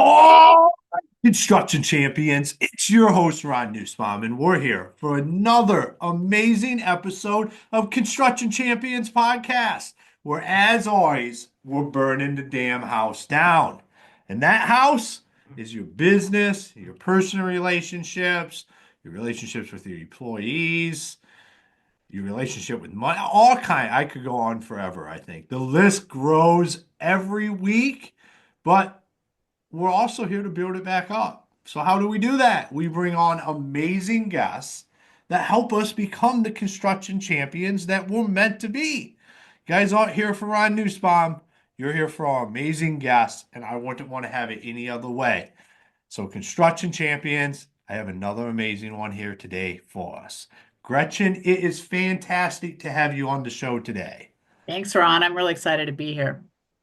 Oh, construction champions, it's your host, Ron Nussbaum, and we're here for another amazing episode of Construction Champions Podcast, where, as always, we're burning the damn house down. And that house is your business, your personal relationships, your relationships with your employees, your relationship with money, all kind. I could go on forever, I think. The list grows every week, but we're also here to build it back up. So, how do we do that? We bring on amazing guests that help us become the construction champions that we're meant to be. You guys aren't here for Ron Nussbaum. You're here for our amazing guests, and I wouldn't want to have it any other way. So, construction champions, I have another amazing one here today for us. Gretchen, it is fantastic to have you on the show today. Thanks, Ron. I'm really excited to be here.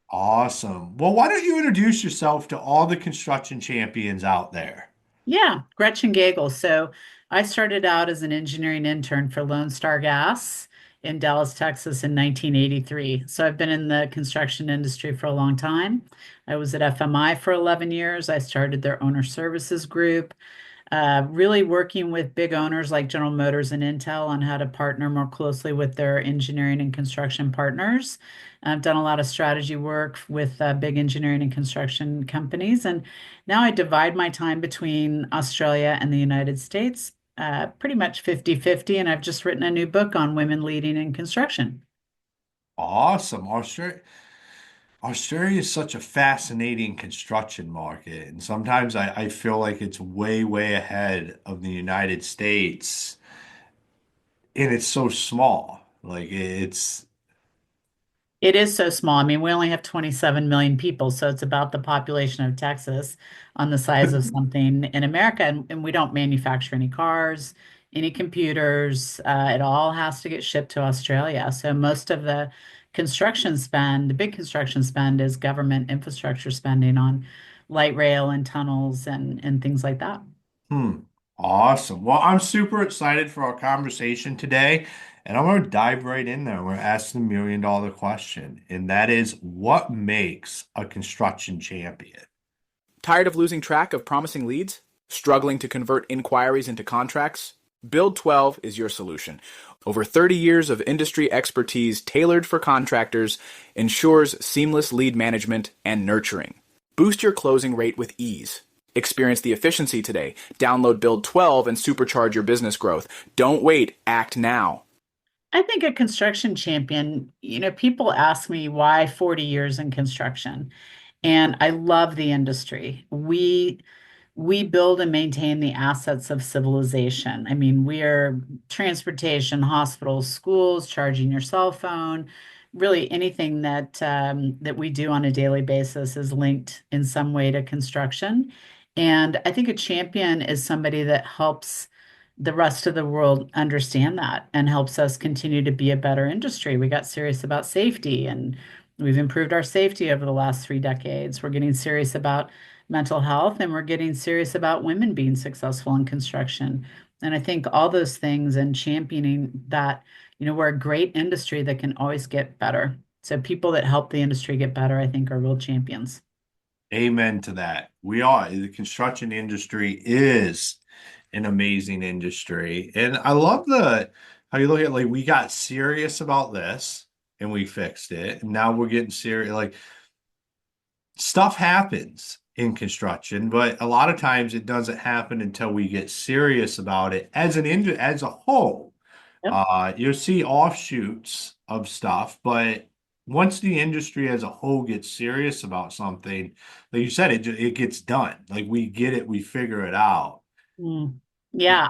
Awesome. Well, why don't you introduce yourself to all the construction champions out there? Yeah, Gretchen Gagel. So I started out as an engineering intern for Lone Star Gas in Dallas, Texas in 1983. So I've been in the construction industry for a long time. I was at FMI for 11 years. I started their owner services group. Really working with big owners like General Motors and Intel on how to partner more closely with their engineering and construction partners. I've done a lot of strategy work with big engineering and construction companies, and now I divide my time between Australia and the United States, pretty much 50-50, and I've just written a new book on women leading in construction. Awesome. Australia is such a fascinating construction market. And sometimes I feel like it's way, way ahead of the United States. And it's so small. It is so small. I mean, we only have 27 million people, so it's about the population of Texas on the size of something in America. And we don't manufacture any cars, any computers. It all has to get shipped to Australia. So most of the construction spend, the big construction spend, is government infrastructure spending on light rail and tunnels and things like that. Hmm. Awesome. Well, I'm super excited for our conversation today. And I'm going to dive right in there. We're asking the $1 million question. And that is, what makes a construction champion? Tired of losing track of promising leads? Struggling to convert inquiries into contracts? Build 12 is your solution. Over 30 years of industry expertise tailored for contractors ensures seamless lead management and nurturing. Boost your closing rate with ease. Experience the efficiency today. Download Build 12 and supercharge your business growth. Don't wait, act now. I think a construction champion, people ask me why 40 years in construction, and I love the industry. We build and maintain the assets of civilization. I mean, we're transportation, hospitals, schools, charging your cell phone. Really, anything that we do on a daily basis is linked in some way to construction. And I think a champion is somebody that helps the rest of the world understand that and helps us continue to be a better industry. We got serious about safety, and we've improved our safety over the last 3 decades. We're getting serious about mental health, and we're getting serious about women being successful in construction. And I think all those things and championing that, we're a great industry that can always get better. So people that help the industry get better, I think, are real champions. Amen to that. We are. The construction industry is an amazing industry. And I love the how you look at like we got serious about this and we fixed it. And now we're getting serious. Like stuff happens in construction, but a lot of times it doesn't happen until we get serious about it as a whole. Yep. You'll see offshoots of stuff, but once the industry as a whole gets serious about something, like you said, it gets done. Like we get it, we figure it out. Mm. Yeah,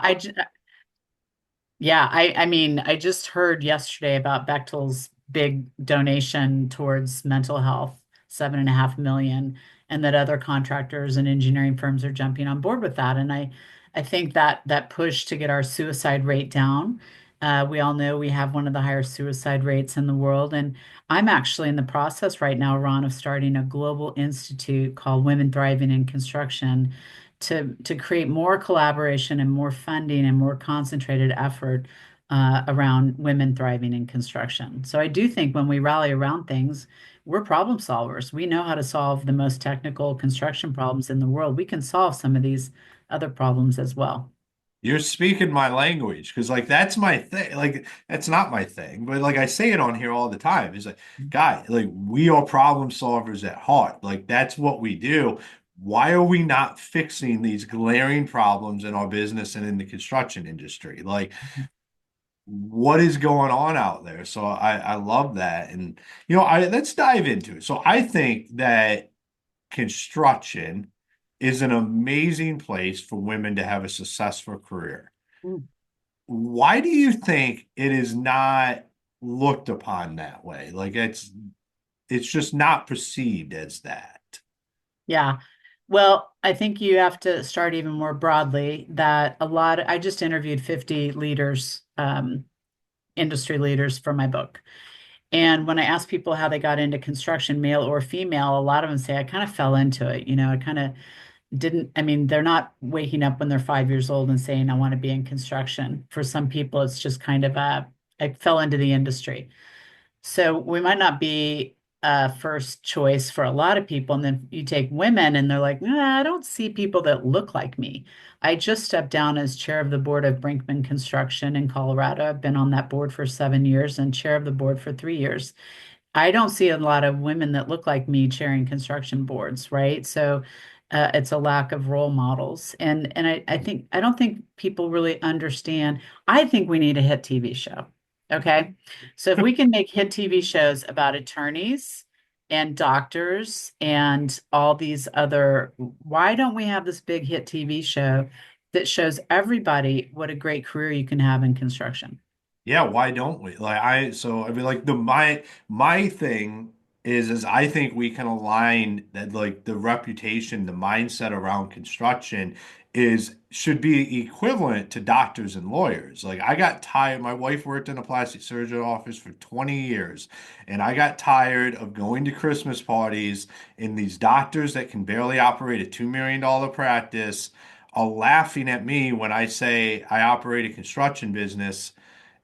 I mean, I just heard yesterday about Bechtel's big donation towards mental health, 7.5 million, and that other contractors and engineering firms are jumping on board with that. And I think that push to get our suicide rate down. We all know we have one of the higher suicide rates in the world, and I'm actually in the process right now, Ron, of starting a global institute called Women Thriving in Construction to create more collaboration and more funding and more concentrated effort around women thriving in construction. So I do think when we rally around things, we're problem solvers. We know how to solve the most technical construction problems in the world. We can solve some of these other problems as well. You're speaking my language because like that's my thing. Like that's not my thing, but like I say it on here all the time. It's like, guy, like we are problem solvers at heart. Like that's what we do. Why are we not fixing these glaring problems in our business and in the construction industry? Like what is going on out there? So I love that. And I let's dive into it. So I think that construction is an amazing place for women to have a successful career. Mm. Why do you think it is not looked upon that way? Like it's just not perceived as that. Yeah. Well, I think you have to start even more broadly that I just interviewed 50 leaders, industry leaders for my book. And when I ask people how they got into construction, male or female, a lot of them say, I kind of fell into it. I kind of didn't, I mean, they're not waking up when they're 5 years old and saying, I want to be in construction. For some people, it's just kind of I fell into the industry. So we might not be a first choice for a lot of people. And then you take women and they're like, nah, I don't see people that look like me. I just stepped down as chair of the board of Brinkman Construction in Colorado. I've been on that board for 7 years and chair of the board for 3 years. I don't see a lot of women that look like me chairing construction boards, right? So it's a lack of role models. And I don't think people really understand. I think we need a hit TV show. Okay. So if we can make hit TV shows about attorneys and doctors and all these other, why don't we have this big hit TV show that shows everybody what a great career you can have in construction? Yeah, why don't we? I mean like my thing is I think we can align that like the reputation, the mindset around construction is should be equivalent to doctors and lawyers. Like I got tired, my wife worked in a plastic surgeon office for 20 years, and I got tired of going to Christmas parties and these doctors that can barely operate a $2 million practice are laughing at me when I say I operate a construction business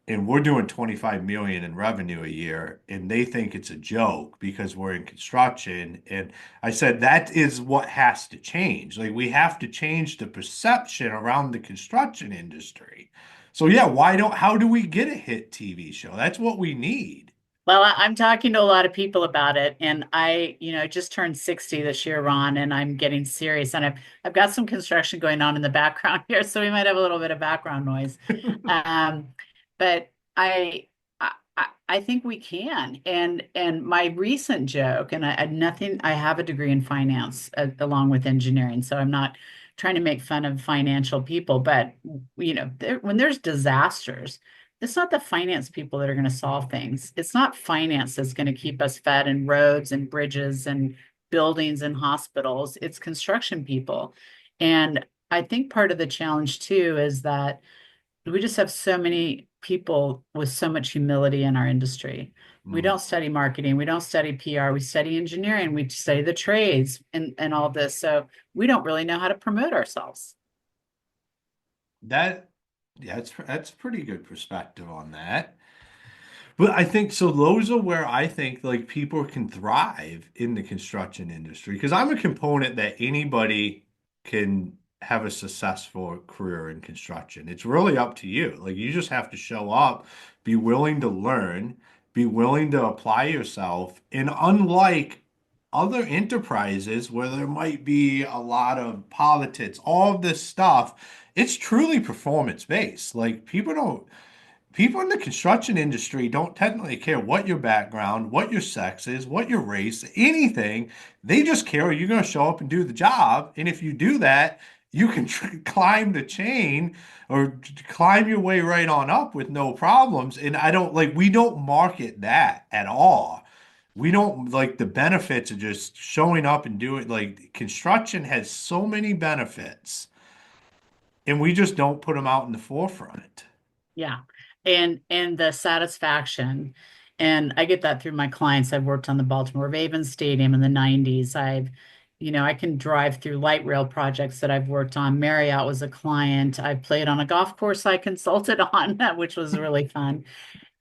and we're doing 25 million in revenue a year and they think it's a joke because we're in construction. And I said that is what has to change. Like we have to change the perception around the construction industry. So yeah, how do we get a hit TV show? That's what we need. Well, I'm talking to a lot of people about it, and just turned 60 this year, Ron, and I'm getting serious. And I've got some construction going on in the background here, so we might have a little bit of background noise. Um, but I think we can. And my recent joke, and I have a degree in finance along with engineering, so I'm not trying to make fun of financial people, but when there's disasters, it's not the finance people that are going to solve things. It's not finance that's going to keep us fed and roads and bridges and buildings and hospitals. It's construction people. And I think part of the challenge too is that we just have so many people with so much humility in our industry. We Mm. don't study marketing, we don't study PR, we study engineering, we study the trades and all this. So we don't really know how to promote ourselves. That, yeah, that's pretty good perspective on that. But I think so those are where I think like people can thrive in the construction industry because I'm a component that anybody can have a successful career in construction. It's really up to you. Like you just have to show up, be willing to learn, be willing to apply yourself. And unlike other enterprises where there might be a lot of politics, all of this stuff, it's truly performance based. Like people in the construction industry don't technically care what your background, what your sex is, what your race, anything. They just care you're going to show up and do the job. And if you do that, you can climb the chain or climb your way right on up with no problems. And we don't market that at all. We don't like the benefits of just showing up and doing like construction has so many benefits and we just don't put them out in the forefront. Yeah. And the satisfaction. And I get that through my clients. I've worked on the Baltimore Ravens Stadium in the 90s. I've I can drive through light rail projects that I've worked on. Marriott was a client. I played on a golf course I consulted on, which was really fun.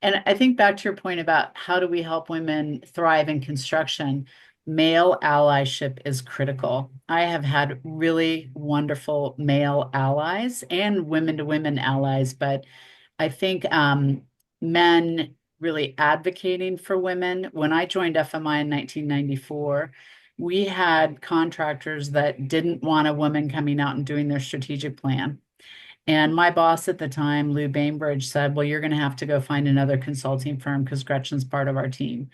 And I think back to your point about how do we help women thrive in construction, male allyship is critical. I have had really wonderful male allies and women to women allies, but I think men really advocating for women. When I joined FMI in 1994, we had contractors that didn't want a woman coming out and doing their strategic plan. And my boss at the time, Lou Bainbridge, said, well, you're going to have to go find another consulting firm because Gretchen's part of our team.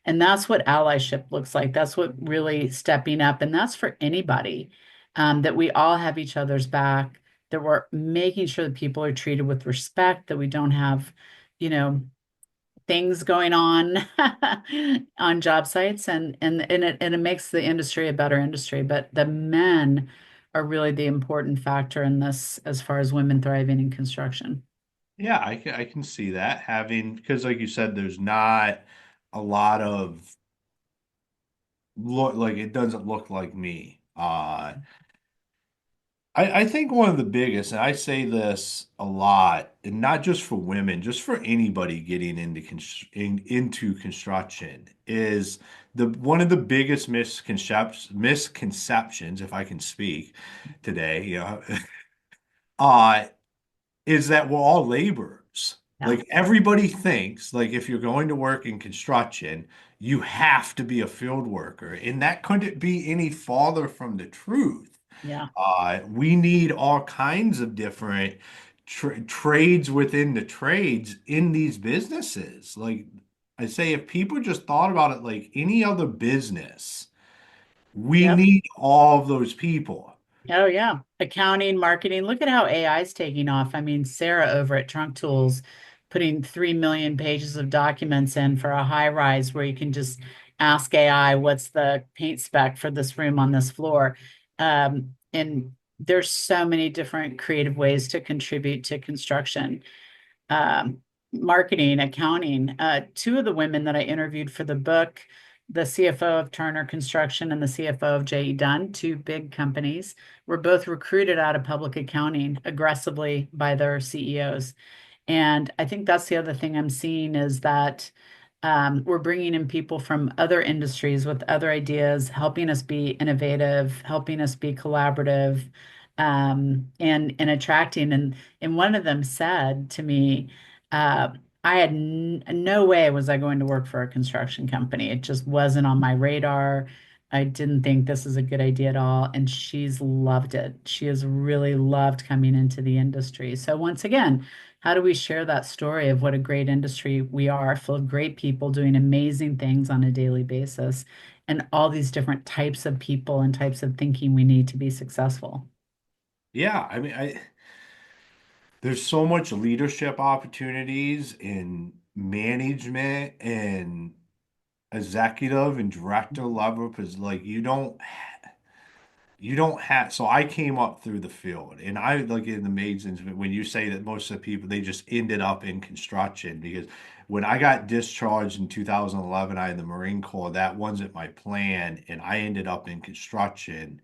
And that's what allyship looks like. That's what really stepping up. And that's for anybody, that we all have each other's back, that we're making sure that people are treated with respect, that we don't have, you know, things going on on job sites, and it makes the industry a better industry. But the men are really the important factor in this as far as women thriving in construction. Yeah, I can see that having, because like you said, there's not a lot of look, like it doesn't look like me. I think one of the biggest, and I say this a lot, and not just for women, just for anybody getting into construction, is the one of the biggest misconceptions, if I can speak today, uh, is that we're all laborers. Yeah. Like everybody thinks, like if you're going to work in construction, you have to be a field worker, and that couldn't be any farther from the truth. Yeah. We need all kinds of different trades within the trades in these businesses. Like I say, if people just thought about it like any other business, we Yep. need all of those people. Oh, yeah. Accounting, marketing. Look at how AI is taking off. I mean, Sarah over at Trunk Tools putting 3 million pages of documents in for a high rise where you can just ask AI, what's the paint spec for this room on this floor? And there's so many different creative ways to contribute to construction, um, marketing, accounting. Two of the women that I interviewed for the book, the CFO of Turner Construction and the CFO of J.E. Dunn, two big companies, were both recruited out of public accounting aggressively by their CEOs. And I think that's the other thing I'm seeing is that we're bringing in people from other industries with other ideas, helping us be innovative, helping us be collaborative, and attracting. And one of them said to me, uh, I had no way was I going to work for a construction company. It just wasn't on my radar. I didn't think this is a good idea at all. And she's loved it. She has really loved coming into the industry. So once again, how do we share that story of what a great industry we are, full of great people doing amazing things on a daily basis, and all these different types of people and types of thinking we need to be successful? Yeah, I mean, there's so much leadership opportunities in management and executive and director level because like you don't have, so I came up through the field and I like in the Masons when you say that most of the people they just ended up in construction because when I got discharged in 2011 I had the Marine Corps, that wasn't my plan and I ended up in construction.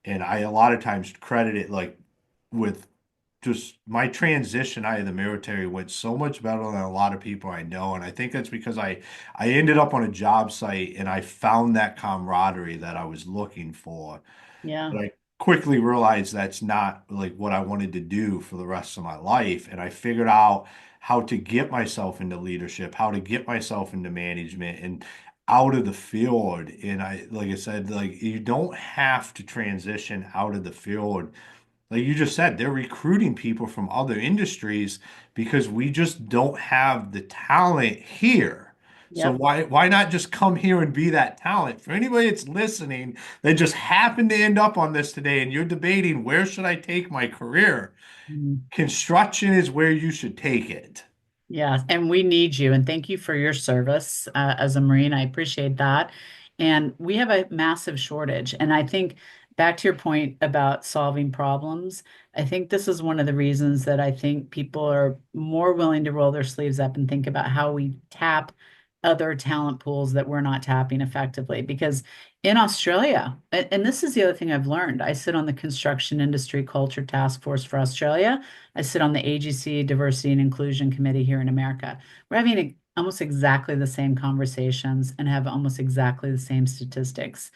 And I a lot of times credit it like with just my transition out of the military went so much better than a lot of people I know. And I think that's because I ended up on a job site and I found that camaraderie that I was looking for. Yeah. But I quickly realized that's not like what I wanted to do for the rest of my life. And I figured out how to get myself into leadership, how to get myself into management and out of the field. And I, like I said, like you don't have to transition out of the field. Like you just said, they're recruiting people from other industries because we just don't have the talent here. So Yep. why not just come here and be that talent? For anybody that's listening that just happened to end up on this today and you're debating where should I take my career? Mhm. Construction is where you should take it. Yeah, and we need you. And thank you for your service as a Marine. I appreciate that. And we have a massive shortage. And I think back to your point about solving problems, I think this is one of the reasons that I think people are more willing to roll their sleeves up and think about how we tap other talent pools that we're not tapping effectively. Because in Australia, and this is the other thing I've learned, I sit on the Construction Industry Culture Task Force for Australia. I sit on the AGC Diversity and Inclusion Committee here in America. We're having almost exactly the same conversations and have almost exactly the same statistics.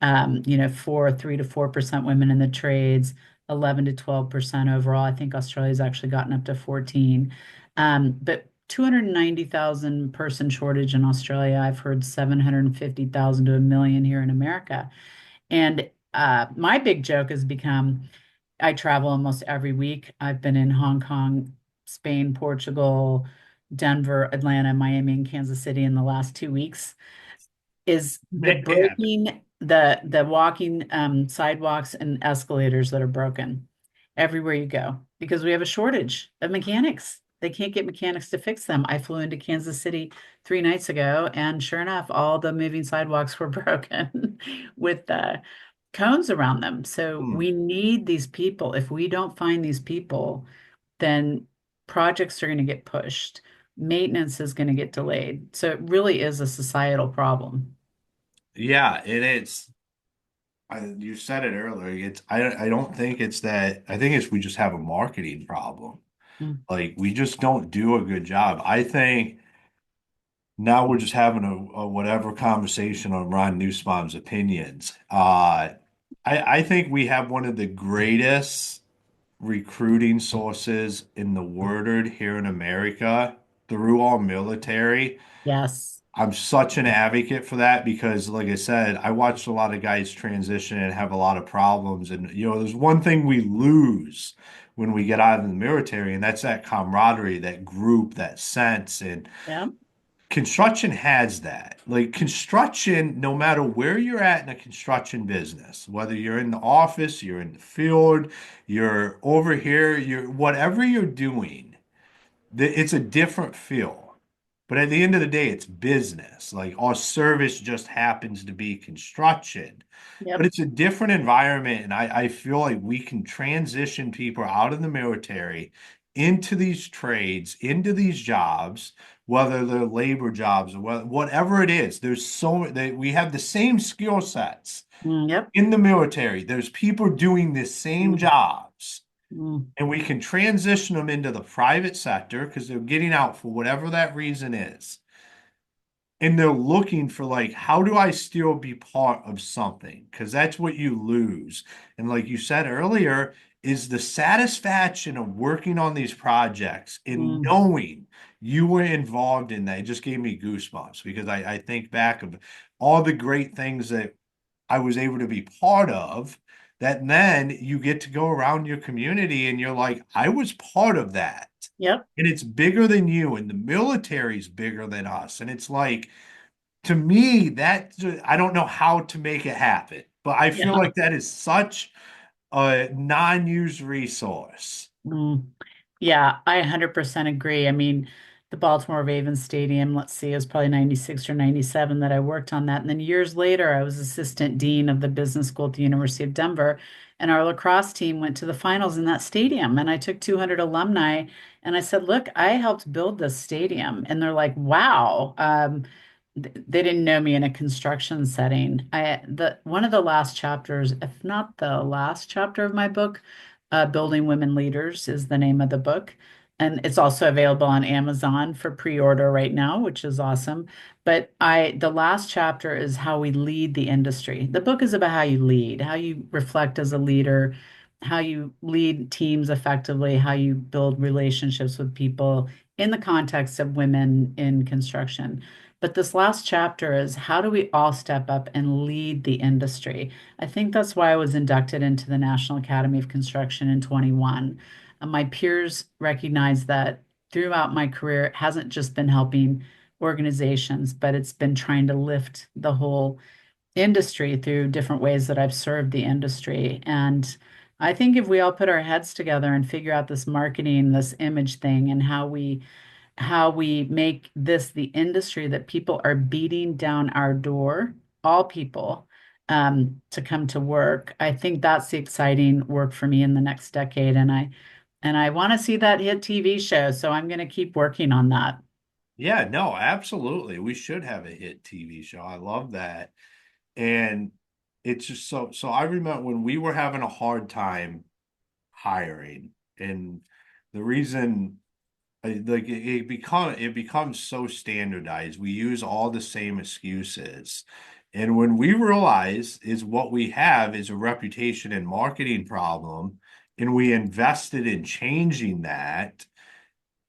For 3 to 4% women in the trades, 11 to 12% overall. I think Australia's actually gotten up to 14. But 290,000 person shortage in Australia. I've heard 750,000 to a million here in America. And my big joke has become I travel almost every week. I've been in Hong Kong, Spain, Portugal, Denver, Atlanta, Miami, and Kansas City in the last 2 weeks. Is the Man, breaking the walking sidewalks and escalators that are broken everywhere you go because we have a shortage of mechanics. They can't get mechanics to fix them. I flew into Kansas City 3 nights ago, and sure enough, all the moving sidewalks were broken with cones around them. So hmm. we need these people. If we don't find these people, then projects are going to get pushed. Maintenance is going to get delayed. So it really is a societal problem. Yeah, and you said it earlier. I don't think it's that. I think it's we just have a marketing problem. Mm. Like we just don't do a good job. I think now we're just having a whatever conversation on Ron Nussbaum's opinions. I think we have one of the greatest recruiting sources in the word here in America through our military. Yes. I'm such an advocate for that because, like I said, I watched a lot of guys transition and have a lot of problems. And, there's one thing we lose when we get out of the military, and that's that camaraderie, that group, that sense. And Yeah. construction has that. Like, construction, no matter where you're at in a construction business, whether you're in the office, you're in the field, you're over here, you're whatever you're doing, it's a different feel. But at the end of the day, it's business. Like our service just happens to be construction, but Yep. it's a different environment. And I feel like we can transition people out of the military into these trades, into these jobs, whether they're labor jobs or whatever it is. There's we have the same skill sets Yep. in the military. There's people doing the same Mm, jobs mm, and we can transition them into the private sector because they're getting out for whatever that reason is. And they're looking for like, how do I still be part of something? Because that's what you lose. And like you said earlier, is the satisfaction of working on these projects and mm. knowing you were involved in that. It just gave me goosebumps because I think back of all the great things that I was able to be part of, that then you get to go around your community and you're like, I was part of that. Yep. And it's bigger than you, and the military's bigger than us. And it's like, to me, that I don't know how to make it happen, but I feel Yeah. like that is such a non-used resource. Mm. Yeah, I 100% agree. I mean, the Baltimore Ravens Stadium, let's see, it was probably 96 or 97 that I worked on that. And then years later, I was assistant dean of the business school at the University of Denver. And our lacrosse team went to the finals in that stadium. And I took 200 alumni and I said, look, I helped build this stadium. And they're like, wow. They didn't know me in a construction setting. The one of the last chapters, if not the last chapter of my book, Building Women Leaders is the name of the book. And it's also available on Amazon for pre-order right now, which is awesome. But the last chapter is how we lead the industry. The book is about how you lead, how you reflect as a leader, how you lead teams effectively, how you build relationships with people in the context of women in construction. But this last chapter is how do we all step up and lead the industry? I think that's why I was inducted into the National Academy of Construction in 21. My peers recognize that throughout my career, it hasn't just been helping organizations, but it's been trying to lift the whole industry through different ways that I've served the industry. And I think if we all put our heads together and figure out this marketing, this image thing, and how we make this the industry that people are beating down our door, all people, to come to work. I think that's the exciting work for me in the next decade, and I want to see that hit TV show, so I'm going to keep working on that. Yeah, no, absolutely. We should have a hit TV show. I love that. And it's just so I remember when we were having a hard time hiring, and the reason like it becomes so standardized. We use all the same excuses. And when we realize is what we have is a reputation and marketing problem, and we invested in changing that,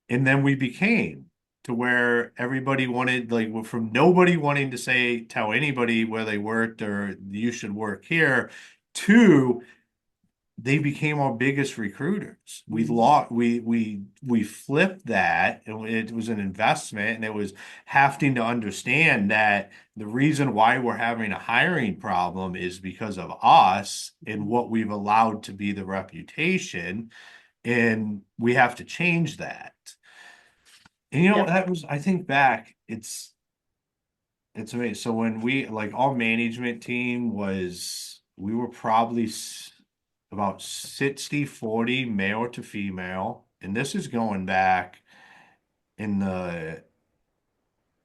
and then we became to where everybody wanted, like, from nobody wanting to say tell anybody where they worked or you should work here, to they became our biggest recruiters. We Mhm. lost, we flipped that, and it was an investment, and it was having to understand that the reason why we're having a hiring problem is because of us and what we've allowed to be the reputation, and we have to change that. And Yep. that was, I think back, it's amazing. So when we, like, our management team was, we were probably about 60-40 male to female. And this is going back in the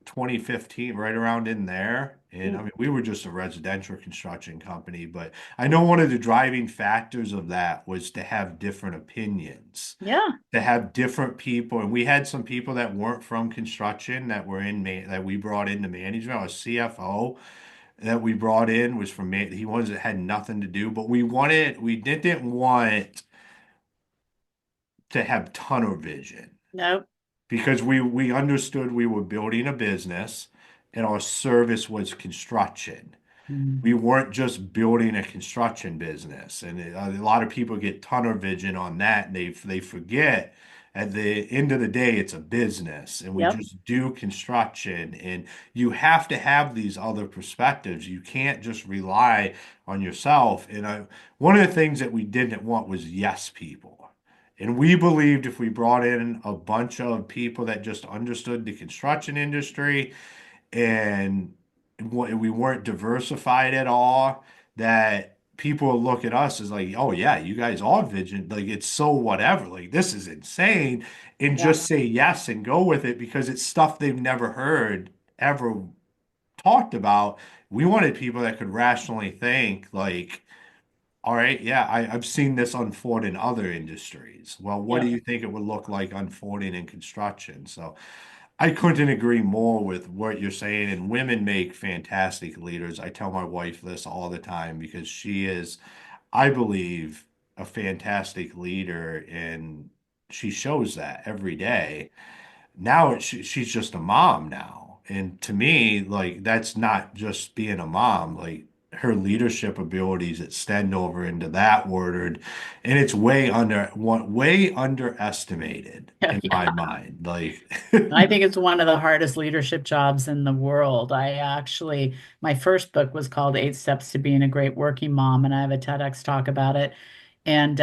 2015, right around in there. And I Mm. mean, we were just a residential construction company, but I know one of the driving factors of that was to have different opinions, Yeah. to have different people. And we had some people that weren't from construction that were that we brought into management. Our CFO that we brought in was from he was had nothing to do, but we didn't want to have tunnel vision, Nope. because we understood we were building a business and our service was construction. Mm. We weren't just building a construction business. And a lot of people get tunnel vision on that, and they forget at the end of the day, it's a business, and we Yep. just do construction. And you have to have these other perspectives. You can't just rely on yourself. And one of the things that we didn't want was yes people. And we believed if we brought in a bunch of people that just understood the construction industry, and we weren't diversified at all, that people will look at us as like, oh yeah, you guys are vision, like it's so whatever, like this is insane, and Yeah. just say yes and go with it because it's stuff they've never heard ever talked about. We wanted people that could rationally think like, all right, yeah, I've seen this unfold in other industries. Well, what do Yep. you think it would look like unfolding in construction? So I couldn't agree more with what you're saying. And women make fantastic leaders. I tell my wife this all the time because she is, I believe, a fantastic leader, and she shows that every day. Now she's just a mom now. And to me, like, that's not just being a mom. Like, her leadership abilities extend over into that word, and it's way underestimated in my Yeah. mind. Like, I think it's one of the hardest leadership jobs in the world. I actually, my first book was called Eight Steps to Being a Great Working Mom, and I have a TEDx talk about it. And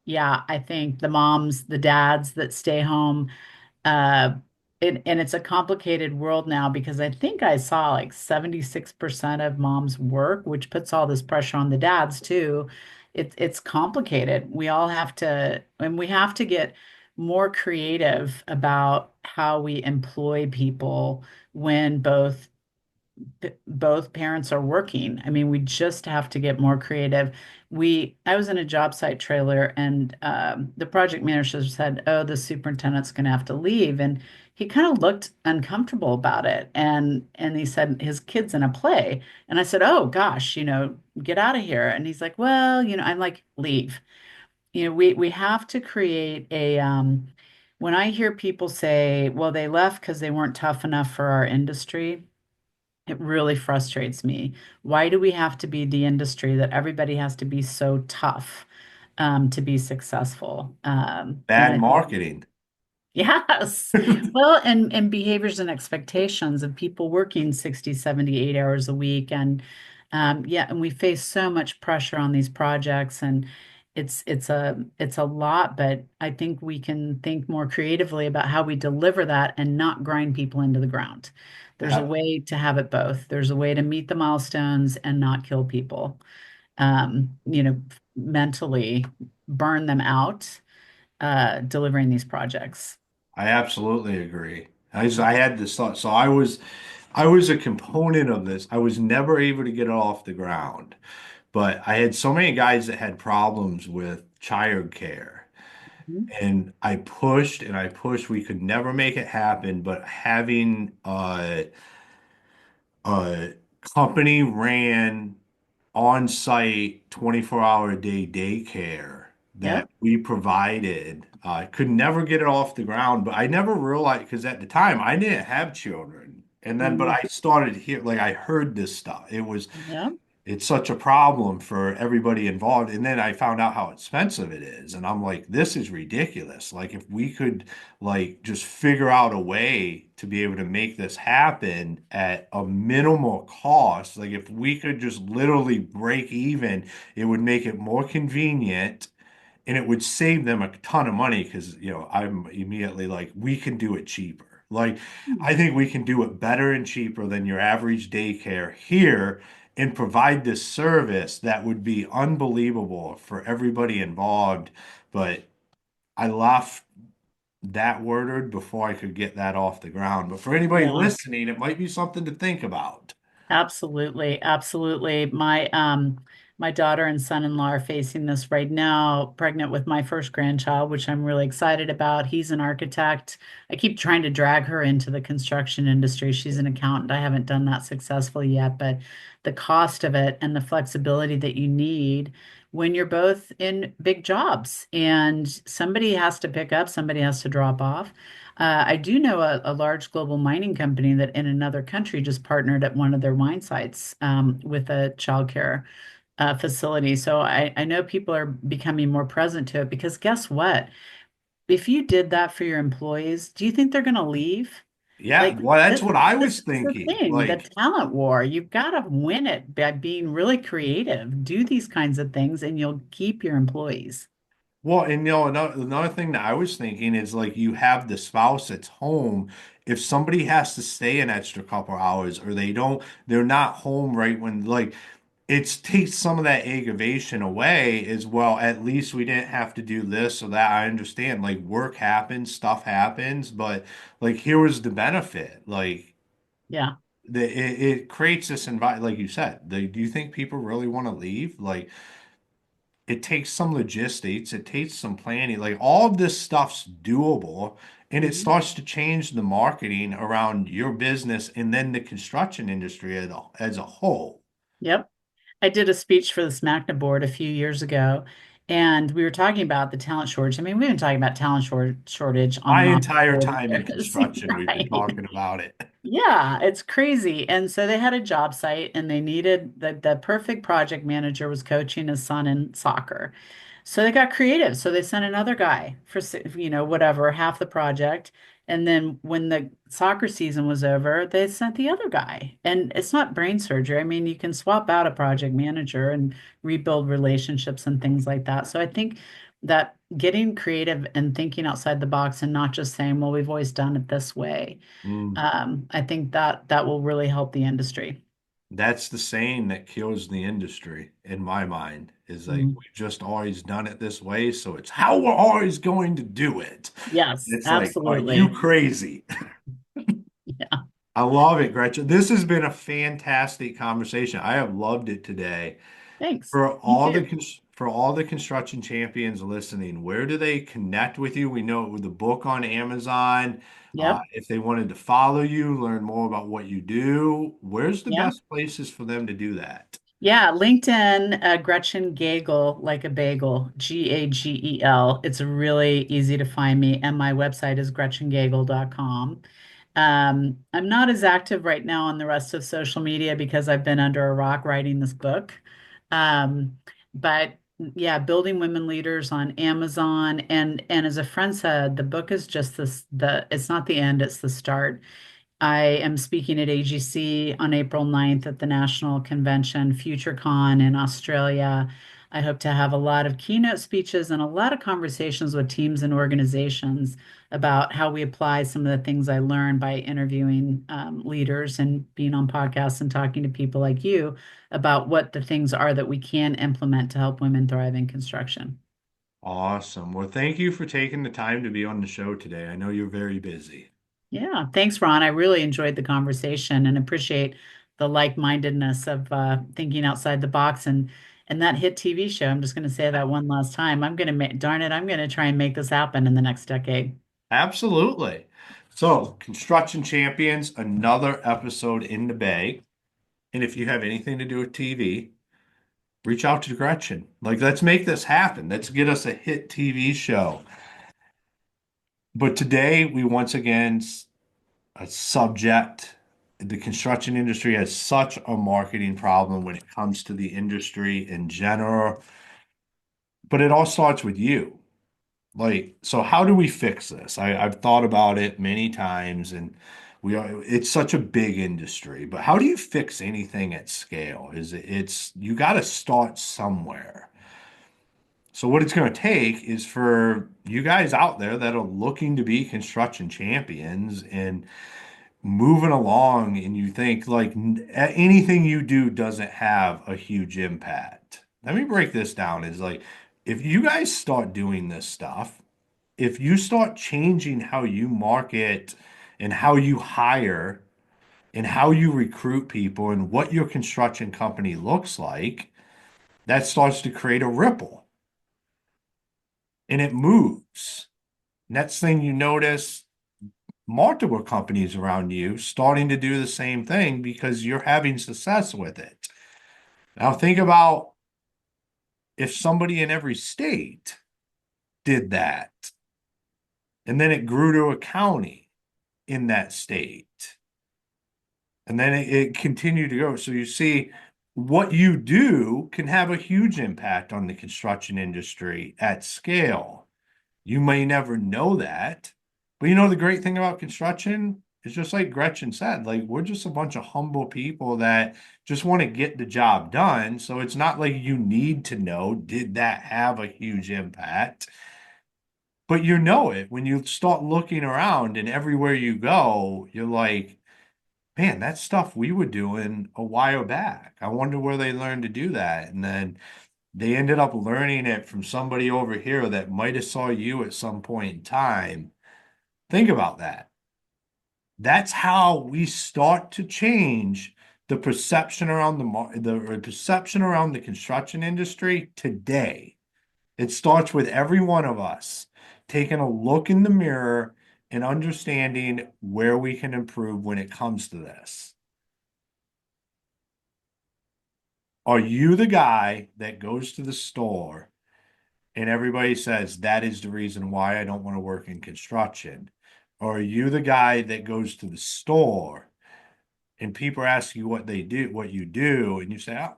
yeah, I think the moms, the dads that stay home, uh, and it's a complicated world now because I think I saw like 76% of moms work, which puts all this pressure on the dads too. It's complicated. We all have to, and we have to get more creative about how we employ people when both parents are working. I mean, we just have to get more creative. I was in a job site trailer, and the project manager said, "Oh, the superintendent's going to have to leave," and he kind of looked uncomfortable about it, and he said his kid's in a play, and I said, "Oh gosh, get out of here," and he's like, "Well, I'm like, leave." We have to create a. When I hear people say, "Well, they left because they weren't tough enough for our industry." It really frustrates me. Why do we have to be the industry that everybody has to be so tough to be successful? And bad I think marketing. yes. Well, and behaviors and expectations of people working 60, 78 hours a week. And yeah, and we face so much pressure on these projects, and it's a lot, but I think we can think more creatively about how we deliver that and not grind people into the ground. There's a Yeah, way to have it both. There's a way to meet the milestones and not kill people. Mentally burn them out delivering these projects. I absolutely agree. I had this thought. So I was a component of this. I was never able to get it off the ground, but I had so many guys that had problems with child care. Mhm. And I pushed and I pushed. We could never make it happen, but having a company ran on-site 24-hour a day daycare that Yep. we provided. I could never get it off the ground, but I never realized because at the time I didn't have children. And then, but Mhm. I started here, like I heard this stuff. Yep. It's such a problem for everybody involved. And then I found out how expensive it is. And I'm like, this is ridiculous. Like, if we could, like, just figure out a way to be able to make this happen at a minimal cost, like, if we could just literally break even, it would make it more convenient and it would save them a ton of money because I'm immediately like we can do it cheaper. Like I think we can do it better and cheaper than your average daycare here and provide this service that would be unbelievable for everybody involved. But I left that worded before I could get that off the ground. But for anybody Yeah. listening, it might be something to think about. Absolutely, absolutely. My daughter and son-in-law are facing this right now, pregnant with my first grandchild, which I'm really excited about. He's an architect. I keep trying to drag her into the construction industry. She's an accountant. I haven't done that successfully yet, but the cost of it and the flexibility that you need when you're both in big jobs and somebody has to pick up, somebody has to drop off. I do know a large global mining company that in another country just partnered at one of their mine sites with a childcare facility. So I know people are becoming more present to it because guess what? If you did that for your employees, do you think they're going to leave? Yeah, Like well, that's this, what I this was is the thinking. thing, the Like, talent war. You've got to win it by being really creative. Do these kinds of things, and you'll keep your employees. well, and another thing that I was thinking is like you have the spouse that's home. If somebody has to stay an extra couple hours or they're not home right when like it takes some of that aggravation away as well. At least we didn't have to do this or that. I understand like work happens, stuff happens, but like here was the benefit. Like Yeah. it creates this environment, like you said. Do you think people really want to leave? Like it takes some logistics, it takes some planning. Like all of this stuff's doable, and it Mhm. starts to change the marketing around your business and then the construction industry as a whole. Yep. I did a speech for the SMACNA board a few years ago, and we were talking about the talent shortage. I mean, we've been talking about shortage My on not entire 40 time in years, construction, we've been right? talking about it. Yeah, it's crazy. And so they had a job site and they needed the perfect project manager was coaching his son in soccer. So they got creative. So they sent another guy for, whatever, half the project. And then when the soccer season was over, they sent the other guy. And it's not brain surgery. I mean, you can swap out a project manager and rebuild relationships and things like that. So I think that getting creative and thinking outside the box and not just saying, well, we've always done it this way. Mm. I think that will really help the industry. That's the saying that kills the industry in my mind, is like Mm. we've just always done it this way, so it's how we're always going to do it. Yes, It's like, are you absolutely. crazy? Yeah, I love it, Gretchen. This has been a fantastic conversation. I have loved it today. thanks. For Me all too. for all the construction champions listening, where do they connect with you? We know with the book on Amazon. Yep. If they wanted to follow you, learn more about what you do, where's the Yeah. best places for them to do that? Yeah, LinkedIn, Gretchen Gagel, like a bagel, Gagel. It's really easy to find me, and my website is gretchengagel.com. I'm not as active right now on the rest of social media because I've been under a rock writing this book. Um, but yeah, building women leaders on Amazon, and as a friend said, the book is just the it's not the end, it's the start. I am speaking at AGC on April 9th at the National Convention, FutureCon in Australia. I hope to have a lot of keynote speeches and a lot of conversations with teams and organizations about how we apply some of the things I learned by interviewing leaders and being on podcasts and talking to people like you about what the things are that we can implement to help women thrive in construction. Awesome. Well, thank you for taking the time to be on the show today. I know you're very busy. Yeah, thanks, Ron. I really enjoyed the conversation and appreciate the like-mindedness of thinking outside the box and that hit TV show. I'm just going to say that one last time. I'm going to make, darn it, I'm going to try and make this happen in the next decade. Absolutely. So, Construction Champions, another episode in the bag. And if you have anything to do with TV, reach out to Gretchen. Like, let's make this happen. Let's get us a hit TV show. But today, we once again a subject. The construction industry has such a marketing problem when it comes to the industry in general, but it all starts with you. Like, so how do we fix this? I've thought about it many times, and it's such a big industry, but how do you fix anything at scale? It's you got to start somewhere. So what it's going to take is for you guys out there that are looking to be construction champions and moving along, and you think like anything you do doesn't have a huge impact. Let me break this down. Is like if you guys start doing this stuff, if you start changing how you market and how you hire and how you recruit people and what your construction company looks like, that starts to create a ripple and it moves. Next thing you notice, multiple companies around you starting to do the same thing because you're having success with it. Now, think about if somebody in every state did that, and then it grew to a county in that state, and then it continued to go. So you see, what you do can have a huge impact on the construction industry at scale. You may never know that, but you know the great thing about construction is just like Gretchen said, like we're just a bunch of humble people that just want to get the job done. So it's not like you need to know, did that have a huge impact? But you know it when you start looking around and everywhere you go, you're like, man, that's stuff we were doing a while back. I wonder where they learned to do that. And then they ended up learning it from somebody over here that might have saw you at some point in time. Think about that. That's how we start to change the perception around the perception around the construction industry today. It starts with every one of us taking a look in the mirror and understanding where we can improve when it comes to this. Are you the guy that goes to the store and everybody says that is the reason why I don't want to work in construction? Or are you the guy that goes to the store and people ask you what they do, what you do, and you say, oh,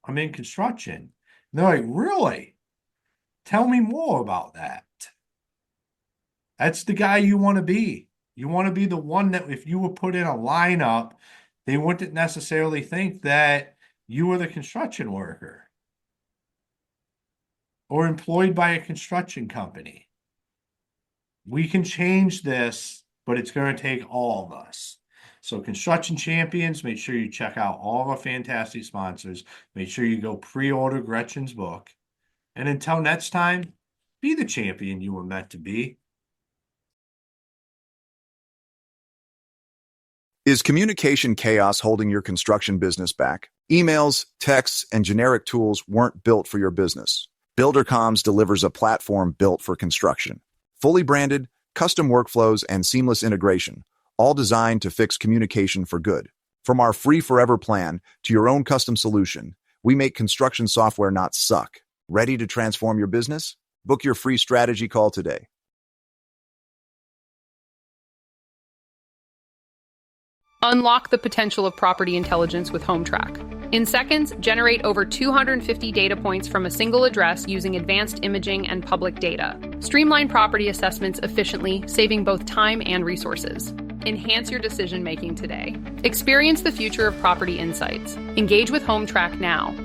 I'm in construction. And they're like, really? Tell me more about that. That's the guy you want to be. You want to be the one that if you were put in a lineup, they wouldn't necessarily think that you were the construction worker or employed by a construction company. We can change this, but it's going to take all of us. So Construction Champions, make sure you check out all of our fantastic sponsors. Make sure you go pre-order Gretchen's book. And until next time, be the champion you were meant to be. Is communication chaos holding your construction business back? Emails, texts, and generic tools weren't built for your business. BuilderComs delivers a platform built for construction. Fully branded, custom workflows, and seamless integration, all designed to fix communication for good. From our free forever plan to your own custom solution, we make construction software not suck. Ready to transform your business? Book your free strategy call today. Unlock the potential of property intelligence with HomeTrack. In seconds, generate over 250 data points from a single address using advanced imaging and public data. Streamline property assessments efficiently, saving both time and resources. Enhance your decision-making today. Experience the future of property insights. Engage with HomeTrack now.